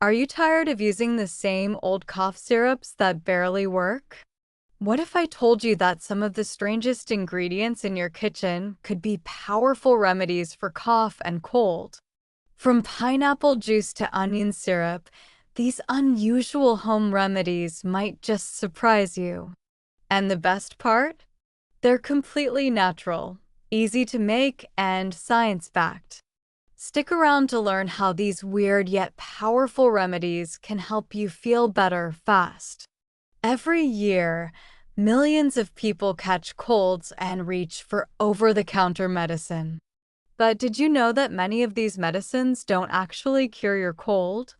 Are you tired of using the same old cough syrups that barely work? What if I told you that some of the strangest ingredients in your kitchen could be powerful remedies for cough and cold? From pineapple juice to onion syrup, these unusual home remedies might just surprise you. And the best part? They're completely natural, easy to make, and science-backed. Stick around to learn how these weird yet powerful remedies can help you feel better fast. Every year, millions of people catch colds and reach for over-the-counter medicine. But did you know that many of these medicines don't actually cure your cold?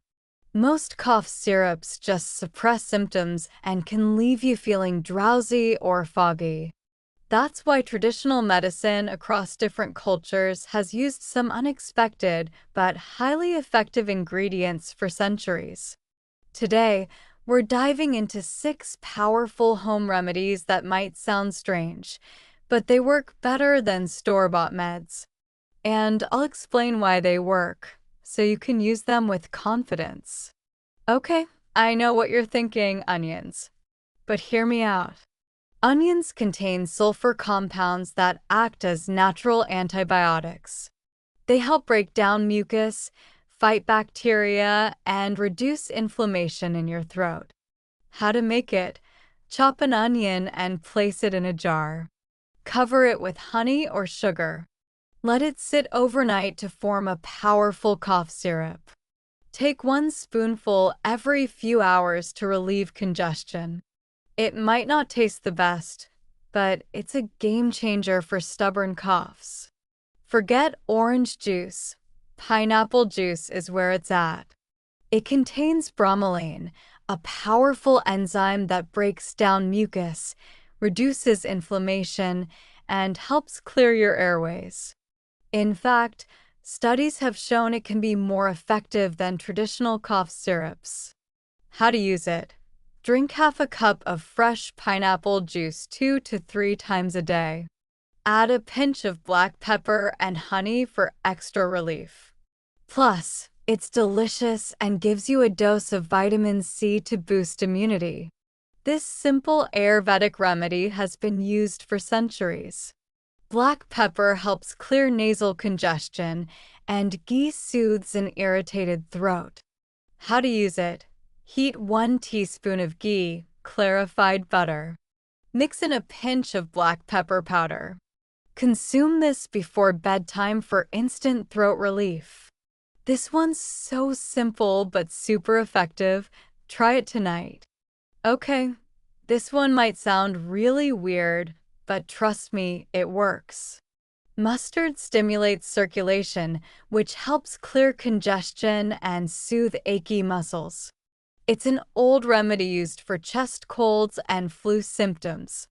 Most cough syrups just suppress symptoms and can leave you feeling drowsy or foggy. That's why traditional medicine across different cultures has used some unexpected but highly effective ingredients for centuries. Today, we're diving into 6 powerful home remedies that might sound strange, but they work better than store-bought meds. And I'll explain why they work, so you can use them with confidence. Okay, I know what you're thinking, onions. But hear me out. Onions contain sulfur compounds that act as natural antibiotics. They help break down mucus, fight bacteria, and reduce inflammation in your throat. How to make it? Chop an onion and place it in a jar. Cover it with honey or sugar. Let it sit overnight to form a powerful cough syrup. Take 1 spoonful every few hours to relieve congestion. It might not taste the best, but it's a game changer for stubborn coughs. Forget orange juice. Pineapple juice is where it's at. It contains bromelain, a powerful enzyme that breaks down mucus, reduces inflammation, and helps clear your airways. In fact, studies have shown it can be more effective than traditional cough syrups. How to use it? Drink half a cup of fresh pineapple juice 2 to 3 times a day. Add a pinch of black pepper and honey for extra relief. Plus, it's delicious and gives you a dose of vitamin C to boost immunity. This simple Ayurvedic remedy has been used for centuries. Black pepper helps clear nasal congestion, and ghee soothes an irritated throat. How to use it? Heat 1 teaspoon of ghee, clarified butter. Mix in a pinch of black pepper powder. Consume this before bedtime for instant throat relief. This one's so simple but super effective. Try it tonight. Okay, this one might sound really weird, but trust me, it works. Mustard stimulates circulation, which helps clear congestion and soothe achy muscles. It's an old remedy used for chest colds and flu symptoms.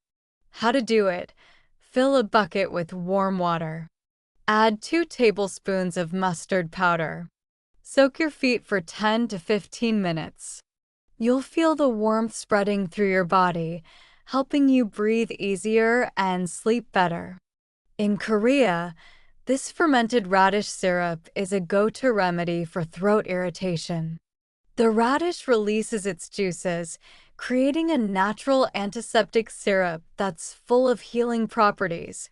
How to do it? Fill a bucket with warm water. Add 2 tablespoons of mustard powder. Soak your feet for 10 to 15 minutes. You'll feel the warmth spreading through your body, helping you breathe easier and sleep better. In Korea, this fermented radish syrup is a go-to remedy for throat irritation. The radish releases its juices, creating a natural antiseptic syrup that's full of healing properties.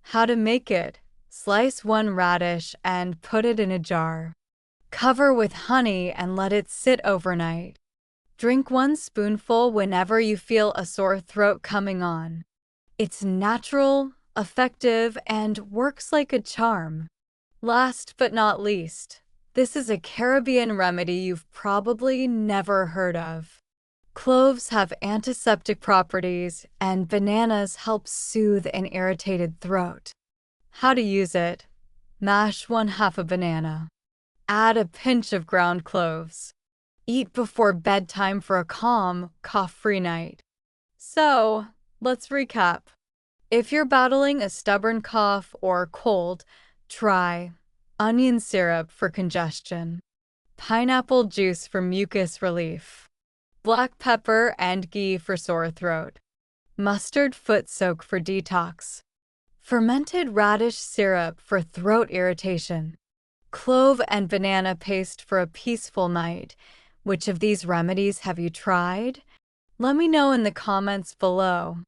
How to make it? Slice 1 radish and put it in a jar. Cover with honey and let it sit overnight. Drink 1 spoonful whenever you feel a sore throat coming on. It's natural, effective, and works like a charm. Last but not least, this is a Caribbean remedy you've probably never heard of. Cloves have antiseptic properties, and bananas help soothe an irritated throat. How to use it? Mash 1/2 a banana. Add a pinch of ground cloves. Eat before bedtime for a calm, cough-free night. So, let's recap. If you're battling a stubborn cough or cold, try onion syrup for congestion, pineapple juice for mucus relief, black pepper and ghee for sore throat, mustard foot soak for detox, fermented radish syrup for throat irritation, clove and banana paste for a peaceful night. Which of these remedies have you tried? Let me know in the comments below.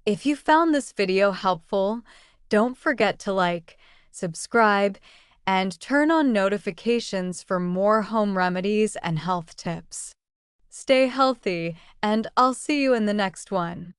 If you found this video helpful, don't forget to like, subscribe, and turn on notifications for more home remedies and health tips. Stay healthy, and I'll see you in the next one.